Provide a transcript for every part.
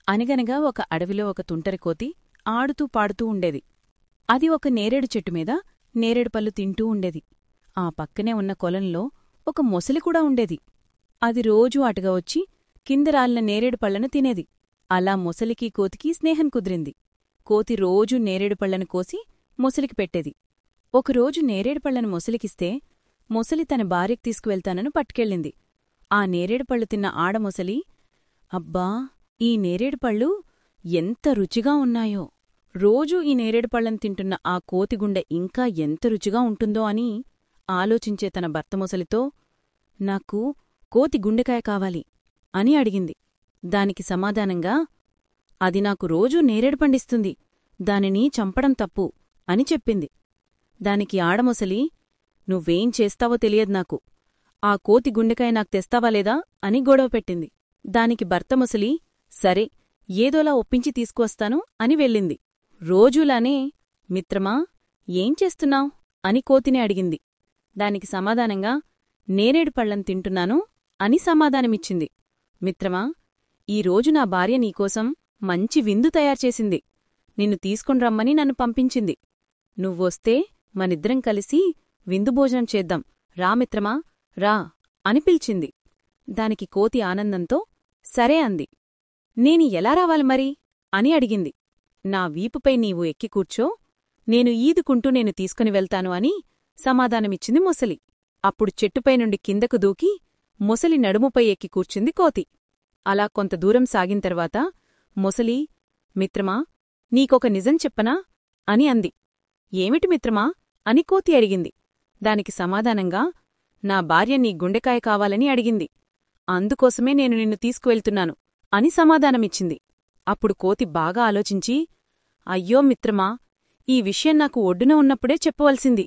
అనగనగా ఒక అడవిలో ఒక తుంటరికోతి ఆడుతూ పాడుతూ ఉండేది. అది ఒక నేరేడు చెట్టుమీద నేరేడు పళ్ళు తింటూ ఉండేది. ఆ పక్కనే ఉన్న కొలంలో ఒక మొసలి కూడా ఉండేది. అది రోజూ అటుగా వచ్చి కింద రాలిన నేరేడు పళ్లను తినేది. అలా మొసలికి కోతికి స్నేహం కుదిరింది. కోతి రోజూ నేరేడు పళ్లను కోసి మొసలికి పెట్టేది. ఒకరోజు నేరేడు పళ్లను మొసలికిస్తే మొసలి తన భార్యకు తీసుకువెళ్తానని పట్టుకెళ్ళింది. ఆ నేరేడు పళ్ళు తిన్న ఆడమొసలి, అబ్బా, ఈ నేరేడు పళ్ళు ఎంత రుచిగా ఉన్నాయో! రోజూ ఈ నేరేడు పళ్ళను తింటున్న ఆ కోతిగుండె ఇంకా ఎంత రుచిగా ఉంటుందో అని ఆలోచించే తన భర్త మొసలితో, నాకు కోతి గుండెకాయ కావాలి అని అడిగింది. దానికి సమాధానంగా, అది నాకు రోజూ నేరేడు పండిస్తుంది, దానిని చంపడం తప్పు అని చెప్పింది. దానికి ఆడమొసలి, నువ్వేం చేస్తావో తెలియదు నాకు, ఆ కోతి గుండెకాయ నాకు తెస్తావా లేదా అని గొడవ పెట్టింది. దానికి భర్త మొసలి, సరే, ఏదోలా ఒప్పించి తీసుకువస్తాను అని వెళ్ళింది. రోజూలానే, మిత్రమా, ఏం చేస్తున్నావ్ అని కోతిని అడిగింది. దానికి సమాధానంగా, నేరేడు పళ్ళను తింటున్నాను అని సమాధానమిచ్చింది. మిత్రమా, ఈరోజు నా భార్య నీకోసం మంచి విందు తయారుచేసింది. నిన్ను తీసుకొనిరమ్మని నన్ను పంపించింది. నువ్వొస్తే మనిద్దరం కలిసి విందు భోజనం చేద్దాం, రా మిత్రమా, రా అని పిలిచింది. దానికి కోతి ఆనందంతో సరే అంది. నేను ఎలా రావాలి మరి అని అడిగింది. నా వీపుపై నీవు ఎక్కి కూర్చో, నేను ఈదుకుంటూ నేను తీసుకుని వెళ్తాను అని సమాధానమిచ్చింది మొసలి. అప్పుడు చెట్టుపై నుండి కిందకు దూకి మొసలి నడుముపై ఎక్కి కూర్చుంది కోతి. అలా కొంత దూరం సాగింతర్వాత మొసలి, మిత్రమా, నీకొక నిజం చెప్పనా అని అంది. ఏమిటి మిత్రమా అని కోతి అడిగింది. దానికి సమాధానంగా, నా భార్య నీ గుండెకాయ కావాలని అడిగింది, అందుకోసమే నేను నిన్ను తీసుకువెళ్తున్నాను అని సమాధానమిచ్చింది. అప్పుడు కోతి బాగా ఆలోచించి, అయ్యో మిత్రమా, ఈ విషయం నాకు ఒడ్డున ఉన్నప్పుడే చెప్పవలసింది.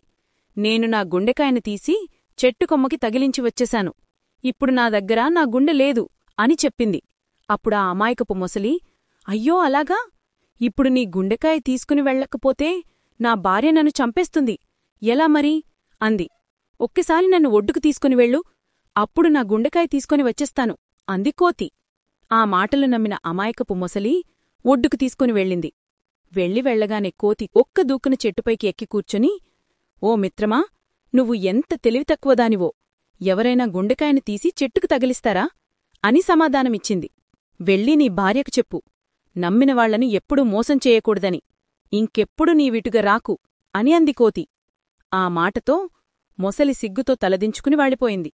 నేను నా గుండెకాయను తీసి చెట్టుకొమ్మకి తగిలించి వచ్చేశాను. ఇప్పుడు నా దగ్గర నా గుండె లేదు అని చెప్పింది. అప్పుడా అమాయకపు మొసలి, అయ్యో అలాగా, ఇప్పుడు నీ గుండెకాయ తీసుకుని వెళ్ళకపోతే నా భార్య నన్ను చంపేస్తుంది, ఎలా మరి అంది. ఒక్కసారి నన్ను ఒడ్డుకు తీసుకుని వెళ్ళు, అప్పుడు నా గుండెకాయ తీసుకొని వచ్చేస్తాను అంది కోతి. ఆ మాటలు నమ్మిన అమాయకపు మొసలి ఒడ్డుకు తీసుకుని వెళ్ళింది. వెళ్ళగానే కోతి ఒక్క దూకున చెట్టుపైకి ఎక్కి కూర్చొని, ఓ మిత్రమా, నువ్వు ఎంత తెలివితక్కువదానివో, ఎవరైనా గుండెకాయను తీసి చెట్టుకు తగిలిస్తారా అని సమాధానమిచ్చింది. వెళ్ళి నీ భార్యకు చెప్పు, నమ్మిన వాళ్లను ఎప్పుడూ మోసం చేయకూడదని, ఇంకెప్పుడు నీవిటుగా రాకు అని అంది కోతి. ఆ మాటతో మొసలి సిగ్గుతో తలదించుకుని వాడిపోయింది.